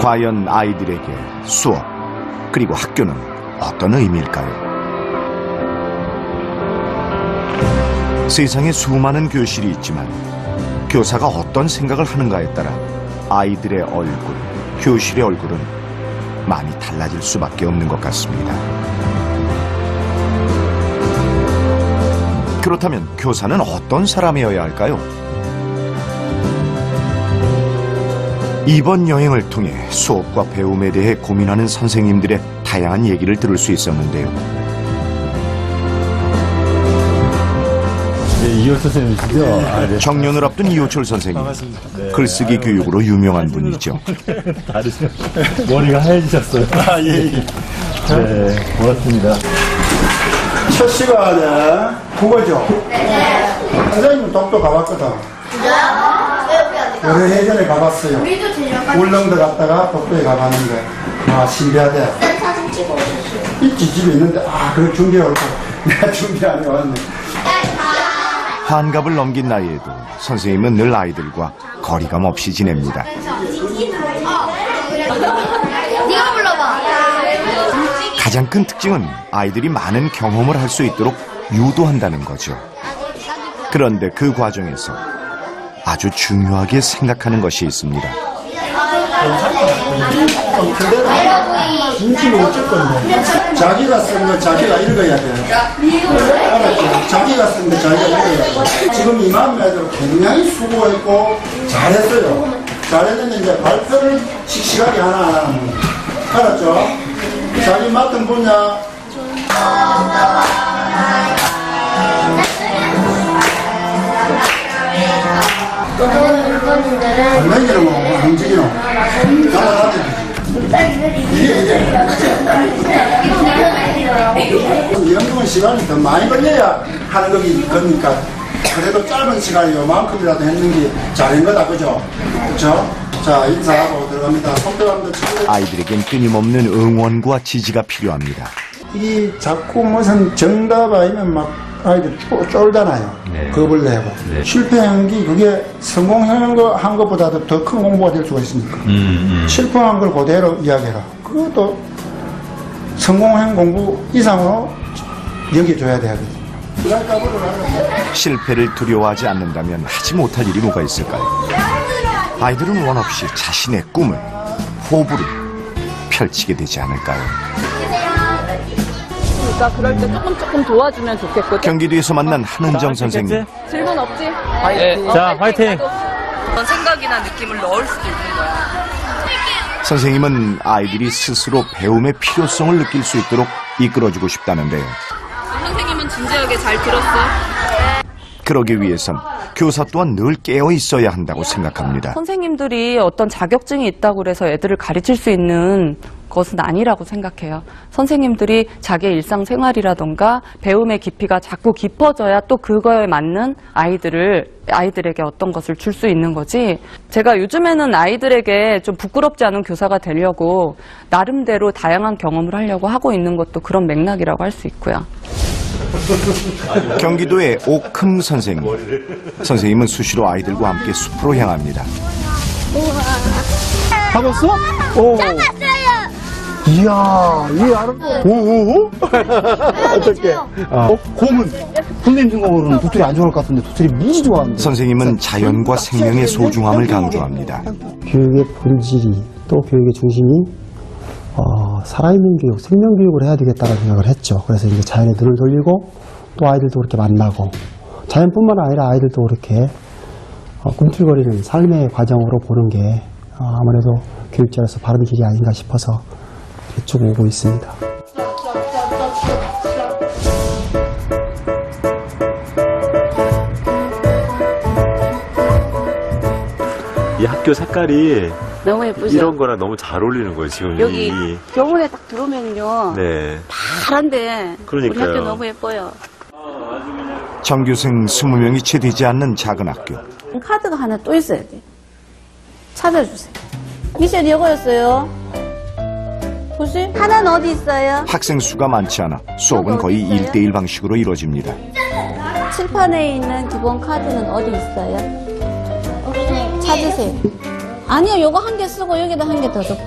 과연 아이들에게 수업 그리고 학교는 어떤 의미일까요? 세상에 수많은 교실이 있지만 교사가 어떤 생각을 하는가에 따라 아이들의 얼굴, 교실의 얼굴은 많이 달라질 수밖에 없는 것 같습니다. 그렇다면 교사는 어떤 사람이어야 할까요? 이번 여행을 통해 수업과 배움에 대해 고민하는 선생님들의 다양한 얘기를 들을 수 있었는데요. 네, 이효철 선생님이시죠? 네. 정년을 앞둔 이효철 선생님. 네. 글쓰기 교육으로 유명한 분이죠. 다르세요. 머리가 하얘지셨어요. 예. 네, 고맙습니다. 첫 시간에 국어죠? 네. 선생님은 독도 가봤거든. 오래 예전에 가봤어요. 울릉도 갔다가 독도에 가봤는데, 신비하대. 사진 찍어 오셨어요. 있지, 집에 있는데, 그걸 준비해 올거. 내가 준비 안 해왔네. 환갑을 넘긴 나이에도 선생님은 늘 아이들과 거리감 없이 지냅니다. 네가 불러봐. 가장 큰 특징은 아이들이 많은 경험을 할 수 있도록 유도한다는 거죠. 그런데 그 과정에서 아주 중요하게 생각하는 것이 있습니다. 진심은 어쩔 건데. 자기가 쓴 거 자기가 읽어야 돼. 알았죠? 자기가 쓴 거 자기가 읽어야 돼. 지금 이만 애들 굉장히 수고했고 잘했어요. 잘했는데 이제 발표를 씩씩하게 하나 하는 거. 알았죠? 자기 맡은 분야. 안내기는 뭐 안 움직이노. 이 정도면 시간이 더 많이 걸려야 하는 거니까 그래도 짧은 시간에 요만큼이라도 했는 게 잘한 거다, 그죠? 그렇죠? 자, 인사하고 들어갑니다. 아이들에겐 끊임없는 응원과 지지가 필요합니다. 이 자꾸 무슨 정답 아니면 막 아이들 쫄잖아요. 네. 겁을 내고. 네. 실패한 게 그게 성공한 거 한 것보다도 더 큰 공부가 될 수가 있으니까. 실패한 걸 그대로 이야기해라. 그것도 성공한 공부 이상으로 여겨줘야 되거든요. 실패를 두려워하지 않는다면 하지 못할 일이 뭐가 있을까요? 아이들은 원 없이 자신의 꿈을, 포부를 펼치게 되지 않을까요? 그러니까 그럴 때 조금 도와주면 좋겠거든. 경기도에서 만난 한은정 선생님. 질문 없지? 자, 화이팅! 어떤 생각이나 느낌을 넣을 수도 있는 거야. 선생님은 아이들이 스스로 배움의 필요성을 느낄 수 있도록 이끌어주고 싶다는데요. 선생님은 진지하게 잘 들었어? 그러기 위해선 교사 또한 늘 깨어 있어야 한다고 생각합니다. 선생님들이 어떤 자격증이 있다고 해서 애들을 가르칠 수 있는 것은 아니라고 생각해요. 선생님들이 자기의 일상생활이라던가 배움의 깊이가 자꾸 깊어져야 또 그거에 맞는 아이들에게 어떤 것을 줄 수 있는 거지. 제가 요즘에는 아이들에게 좀 부끄럽지 않은 교사가 되려고 나름대로 다양한 경험을 하려고 하고 있는 것도 그런 맥락이라고 할 수 있고요. 경기도의 오금 선생님. 선생님은 수시로 아이들과 함께 숲으로 향합니다. 가봤어? 오. 이야, 이 아름. 오. 어떻게? 곰은 선생님 생각으로는 도토리 안 좋아할 것 같은데 도토리 무지 좋아하는데. 선생님은 자연과 생명의 소중함을 강조합니다. 교육의 본질이 또 교육의 중심이 살아있는 교육, 생명 교육을 해야 되겠다는 생각을 했죠. 그래서 이제 자연에 눈을 돌리고 또 아이들도 그렇게 만나고 자연뿐만 아니라 아이들도 그렇게 꿈틀거리는 삶의 과정으로 보는 게 아무래도 교육자로서 바른 길이 아닌가 싶어서 쭉 오고 있습니다. 이 학교 색깔이 너무 예쁘죠? 이런 거랑 너무 잘 어울리는 거예요, 지금. 여기 병원에 딱 들어오면요. 네. 파란데 그러니까요. 우리 학교 너무 예뻐요. 정규생 20명이 채 되지 않는 작은 학교. 카드가 하나 또 있어야 돼. 찾아주세요. 미션 이거였어요. 보시? 하나는 어디 있어요? 학생 수가 많지 않아 수업은 거의 1대1 방식으로 이루어집니다. 칠판에 있는 기본 카드는 어디 있어요? 찾으세요. 아니요, 요거 한 개 쓰고 여기다 한 개 더 넣고.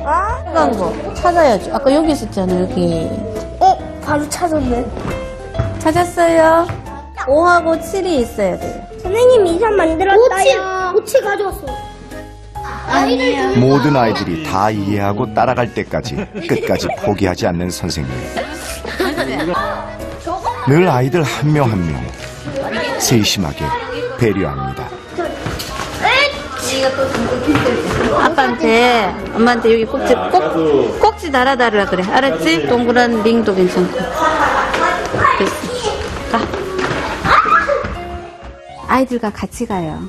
빨간 거 찾아야죠. 아까 여기 있었잖아요, 여기. 바로 찾았네. 찾았어요? 5하고 7이 있어야 돼요. 선생님 이산 만들었다요. 57 가져왔어. 아니요. 모든 아이들이 다 이해하고 따라갈 때까지 끝까지 포기하지 않는 선생님. 늘 아이들 한 명 한 명 세심하게 배려합니다. 아빠한테, 엄마한테 여기 꼭지 달아달라 그래. 알았지? 동그란 링도 괜찮고. 됐어. 가. 아이들과 같이 가요.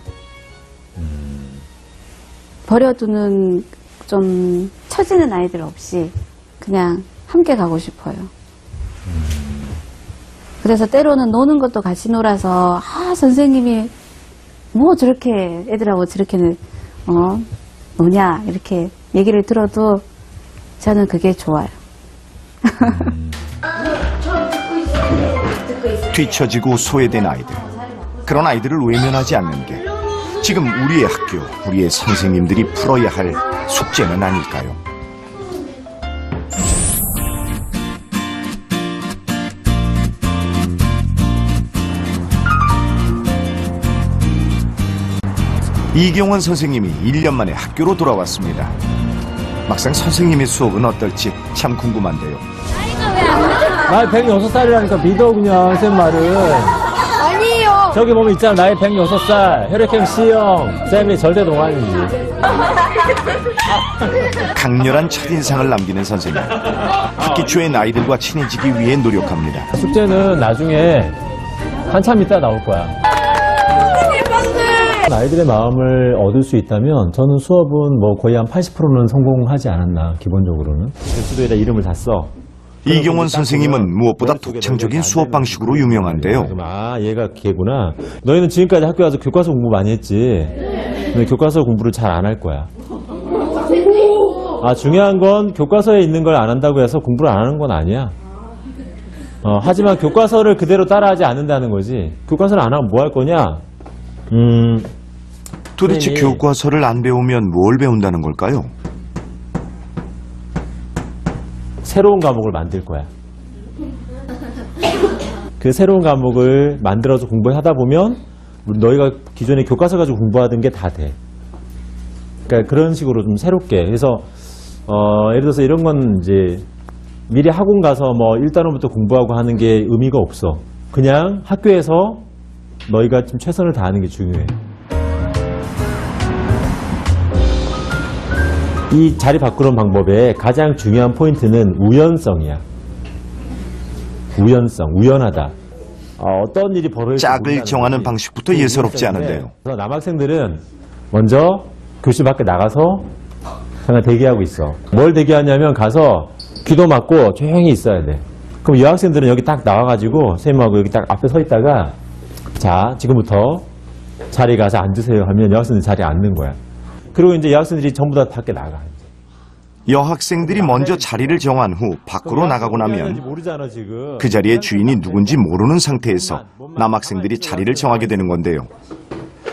버려두는 좀 처지는 아이들 없이 그냥 함께 가고 싶어요. 그래서 때로는 노는 것도 같이 놀아서 선생님이 뭐 저렇게 애들하고 저렇게 노냐 이렇게 얘기를 들어도 저는 그게 좋아요. 뒤처지고 소외된 아이들. 그런 아이들을 외면하지 않는 게 지금 우리의 학교, 우리의 선생님들이 풀어야 할 숙제는 아닐까요? 이경원 선생님이 1년 만에 학교로 돌아왔습니다. 막상 선생님의 수업은 어떨지 참 궁금한데요. 나이 106살이라니까 믿어 그냥 쌤 말을. 아니에요. 저기 보면 있잖아, 나이 106살 혈액형 C형 쌤이 절대 동안이지. 강렬한 첫인상을 남기는 선생님. 학기 초엔 아이들과 친해지기 위해 노력합니다. 숙제는 나중에 한참 있다 나올 거야. 아이들의 마음을 얻을 수 있다면 저는 수업은 뭐 거의 한 80%는 성공하지 않았나 기본적으로는. 수도에다 이름을 다 써. 이경원 선생님은 무엇보다 독창적인 수업 방식으로 유명한데요. 아, 얘가 걔구나. 너희는 지금까지 학교 가서 교과서 공부 많이 했지. 근데 교과서 공부를 잘 안 할 거야. 아, 중요한 건 교과서에 있는 걸 안 한다고 해서 공부를 안 하는 건 아니야. 하지만 교과서를 그대로 따라하지 않는다는 거지. 교과서를 안 하면 뭐 할 거냐? 도대체 교과서를 안 배우면 뭘 배운다는 걸까요? 새로운 과목을 만들 거야. 그 새로운 과목을 만들어서 공부하다 보면 너희가 기존에 교과서 가지고 공부하던 게 다 돼. 그러니까 그런 식으로 좀 새롭게. 그래서 예를 들어서 이런 건 이제 미리 학원 가서 뭐 1단원부터 공부하고 하는 게 의미가 없어. 그냥 학교에서 너희가 좀 최선을 다하는 게 중요해. 이 자리 바꾸는 방법의 가장 중요한 포인트는 우연성이야. 우연성, 우연하다. 어떤 일이 벌어질지 짝을 정하는 방식부터 예사롭지 않은데요. 그래서 남학생들은 먼저 교실 밖에 나가서 그냥 대기하고 있어. 뭘 대기하냐면 가서 귀도 막고 조용히 있어야 돼. 그럼 여학생들은 여기 딱 나와가지고 선생님하고 여기 딱 앞에 서 있다가 자, 지금부터 자리 가서 앉으세요 하면 여학생들이 자리에 앉는 거야. 그리고 이제 여학생들이 전부 다 밖에 나가. 여학생들이 먼저 자리를 정한 후 밖으로 나가고 나면 모르잖아, 지금. 그 자리의 주인이 누군지 모르는 상태에서 남학생들이 자리를 정하게 되는 건데요.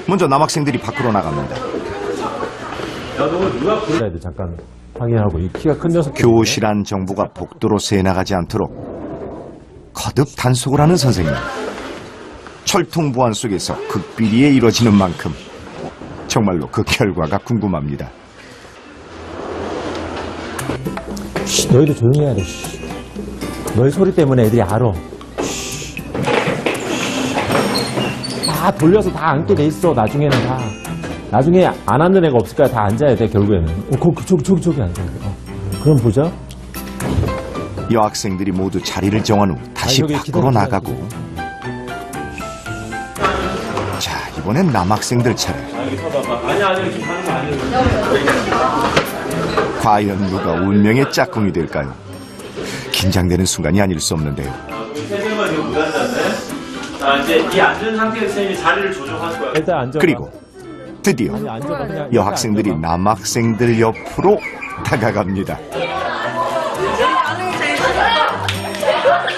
먼저 남학생들이 밖으로 나갑니다. 잠깐 확인하고 이 키가 큰 녀석. 교실 안 정보가 복도로 새나가지 않도록 거듭 단속을 하는 선생님. 철통 보안 속에서 극비리에 이뤄지는 만큼 정말로 그 결과가 궁금합니다. 너희도 조용히 해야 돼. 너희 소리 때문에 애들이 알아. 다 돌려서 다 앉게 돼 있어. 나중에는 다. 나중에 안 앉는 애가 없을 거야. 다 앉아야 돼, 결국에는. 저기 앉아야 돼. 그럼 보자. 여학생들이 모두 자리를 정한 후 다시 밖으로 나가고. 자, 이번엔 남학생들 차례. 과연 누가 운명의 짝꿍이 될까요? 긴장되는 순간이 아닐 수 없는데요. 이제 이 앉은 상태에서 선생님이 자리를 조정할 거야. 일단 앉아. 그리고 드디어 여학생들이 남학생들 옆으로 다가갑니다.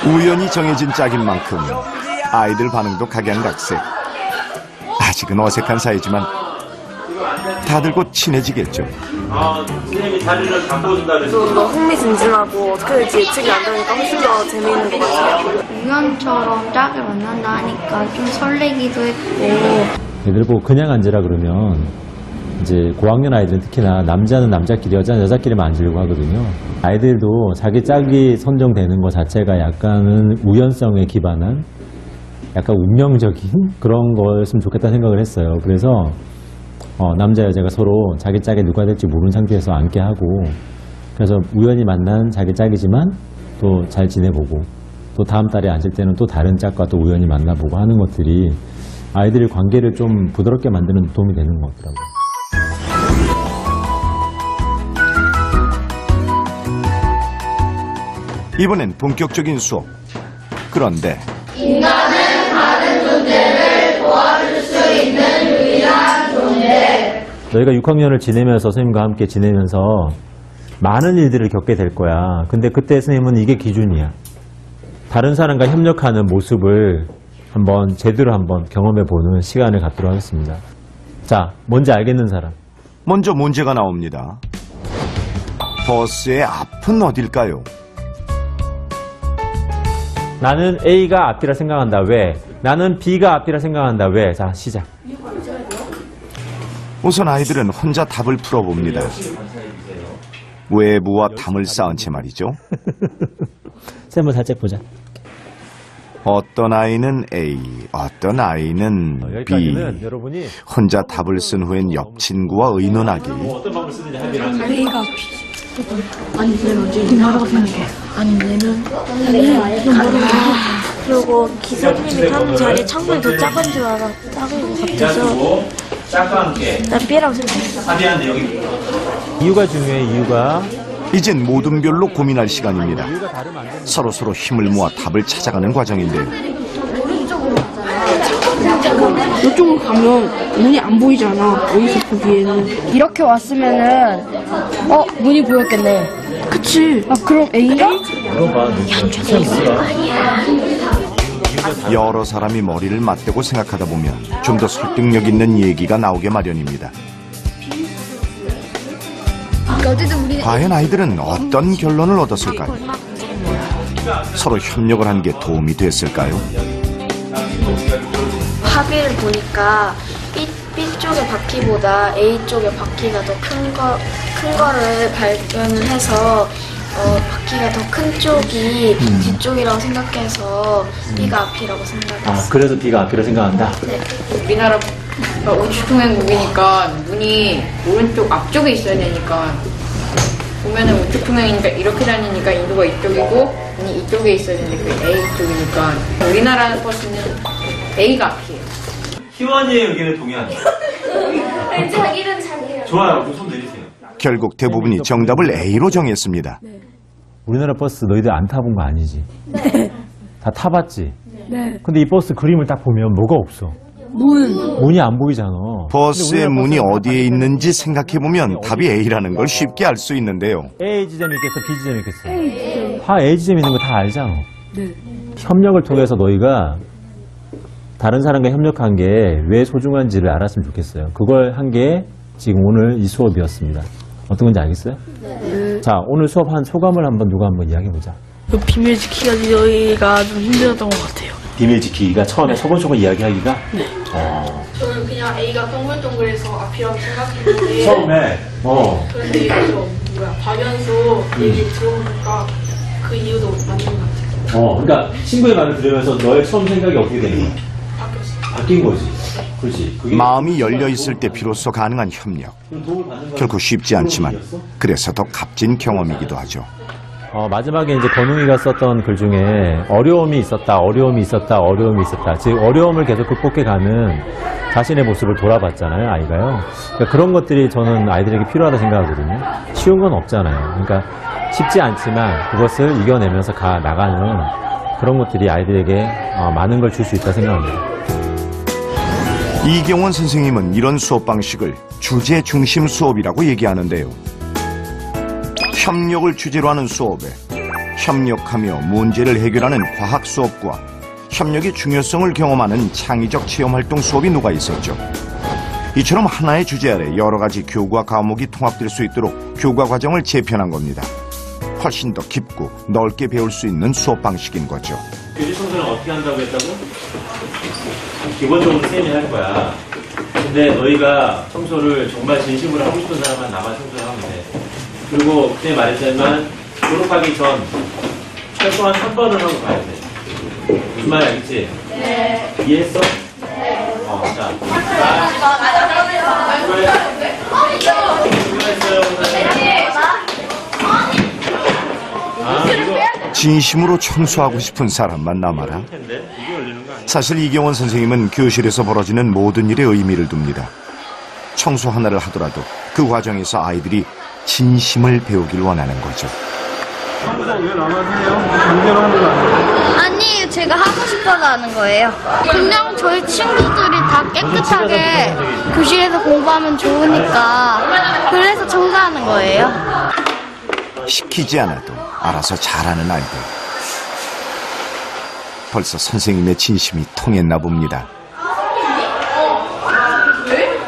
우연히 정해진 짝인 만큼 아이들 반응도 각양각색. 아직은 어색한 사이지만 다들 곧 친해지겠죠. 선생님이 자리를 바꿔준다 그래서. 좀 더 흥미진진하고 어떻게 될지 예측이 안 되니까 훨씬 더 재미있는 것 같아요. 우연처럼 짝을 만난다 하니까 좀 설레기도 했고. 애들 보고 그냥 앉으라 그러면 이제 고학년 아이들은 특히나 남자는 남자끼리 여자는 여자끼리만 앉으려고 하거든요. 아이들도 자기 짝이 선정되는 것 자체가 약간은 우연성에 기반한 약간 운명적인 그런 거였으면 좋겠다는 생각을 했어요. 그래서 남자 여자가 서로 자기 짝이 누가 될지 모르는 상태에서 앉게 하고, 그래서 우연히 만난 자기 짝이지만 또 잘 지내보고, 또 다음 달에 앉을 때는 또 다른 짝과 또 우연히 만나보고 하는 것들이 아이들의 관계를 좀 부드럽게 만드는 데 도움이 되는 것 같더라고요. 이번엔 본격적인 수업. 그런데 인간은 다른 존재를 도와줄 수 있는 유일한 존재. 너희가 6학년을 지내면서 선생님과 함께 지내면서 많은 일들을 겪게 될 거야. 근데 그때 선생님은 이게 기준이야. 다른 사람과 협력하는 모습을 제대로 한번 경험해보는 시간을 갖도록 하겠습니다. 자, 뭔지 알겠는 사람. 먼저 문제가 나옵니다. 버스의 앞은 어딜까요? 나는 A가 앞이라 생각한다. 왜? 나는 B가 앞이라 생각한다. 왜? 자, 시작. 우선 아이들은 혼자 답을 풀어봅니다. 외부와 담을 쌓은 채 말이죠. 쌤을 살짝 보자. 어떤 아이는 A, 어떤 아이는 B. 여기까지는 여러분이 혼자 답을 쓴 후엔 옆 친구와 의논하기. 어떤 방법을 쓰는지 합의를 A가 아니 뭐라고 생각해? 아니 얘는 그리고 기사님이 타는 자리 창문이 더 작은 줄 알아. 작은 것 같아서 짝과 함께 난 B라고 생각했어. 합의하는데 여기 이유가 중요해. 이유가 이젠 모든 별로 고민할 시간입니다. 서로 힘을 모아 답을 찾아가는 과정인데요. 이쪽으로 가면 문이 안 보이잖아. 여기서 보기에는. 이렇게 왔으면은 문이 보였겠네. 그치. 아 그럼 A가? 여러 사람이 머리를 맞대고 생각하다 보면 좀 더 설득력 있는 얘기가 나오게 마련입니다. 과연 아이들은 어떤 결론을 얻었을까요? 서로 협력을 한 게 도움이 됐을까요? 합의를 보니까 B 쪽의 바퀴보다 A 쪽의 바퀴가 더 큰 거를 발견을 해서 바퀴가 더 큰 쪽이 뒤쪽이라고 생각해서 B가 앞이라고 생각했어요. 그래서 B가 앞이라 생각한다? 네. 우리나라가 우측통행국이니까 문이 오른쪽 앞쪽에 있어야 되니까 보면은 우측통행이니까 이렇게 다니니까 인도가 이쪽이고 문이 이쪽에 있어야 되는데 그게 A 쪽이니까 우리나라 버스는 A가 앞이에요. 희원이의 의견에 동의한다. 자기는 자기야. 좋아요. 손 내리세요. 결국 대부분이 정답을 A로 정했습니다. 우리나라 버스 너희들 안 타본 거 아니지? 네. 다 타봤지? 네. 근데 이 버스 그림을 딱 보면 뭐가 없어? 문이 안 보이잖아. 버스의 문이 어디에 있는지 생각해보면 답이 A라는 걸 쉽게 알 수 있는데요. A 지점이 있겠어? B 지점이 있겠어? 다 A 지점이 있는 거 다 알잖아. 네. 협력을 통해서 너희가 다른 사람과 협력한 게 왜 소중한지를 알았으면 좋겠어요. 그걸 한 게 지금 오늘 이 수업이었습니다. 어떤 건지 알겠어요? 네. 자, 오늘 수업한 소감을 누가 한번 이야기해보자. 비밀 지키기가 저희가 좀 힘들었던 것 같아요. 비밀 지키기가 처음에 소곤소곤 이야기하기가? 네. 저는 그냥 A가 동글동글해서 앞이라고 생각했는데 처음에? 그런데 박연수 얘기 들어보니까 그 이유도 맞는 것 같아요. 그러니까 친구의 말을 들으면서 너의 처음 생각이 어떻게 되는 거야? 바뀐 거지. 그렇지. 그게 마음이 열려 있을 때 비로소 가능한 협력. 결코 쉽지 않지만 그래서 더 값진 경험이기도 하죠. 마지막에 이제 권웅이가 썼던 글 중에 어려움이 있었다. 즉 어려움을 계속 극복해가는 자신의 모습을 돌아봤잖아요, 아이가요. 그러니까 그런 것들이 저는 아이들에게 필요하다 생각하거든요. 쉬운 건 없잖아요. 그러니까 쉽지 않지만 그것을 이겨내면서 나가는 그런 것들이 아이들에게 많은 걸 줄 수 있다 생각합니다. 이경원 선생님은 이런 수업 방식을 주제 중심 수업이라고 얘기하는데요. 협력을 주제로 하는 수업에 협력하며 문제를 해결하는 과학 수업과 협력의 중요성을 경험하는 창의적 체험활동 수업이 녹아 있었죠. 이처럼 하나의 주제 아래 여러 가지 교과 과목이 통합될 수 있도록 교과 과정을 재편한 겁니다. 훨씬 더 깊고 넓게 배울 수 있는 수업 방식인 거죠. 교실 청소는 어떻게 한다고 했다고? 기본적으로 쌤이 할 거야. 근데 너희가 청소를 정말 진심으로 하고 싶은 사람만 나만 청소를 하면 돼. 그리고 그때 말했지만 졸업하기 전 최소한 3번을 하고 가야 돼. 무슨 말인지 알겠지? 네. 이해했어? 네. 자. 진심으로 청소하고 싶은 사람만 남아라. 사실 이경원 선생님은 교실에서 벌어지는 모든 일에 의미를 둡니다. 청소 하나를 하더라도 그 과정에서 아이들이 진심을 배우길 원하는 거죠. 청소 왜 안 하세요? 강제로 하는 거 아니에요? 아니, 제가 하고 싶어서 하는 거예요. 그냥 저희 친구들이 다 깨끗하게 교실에서 공부하면 좋으니까 그래서 청소하는 거예요. 시키지 않아도 알아서 잘하는 아이들. 벌써 선생님의 진심이 통했나 봅니다.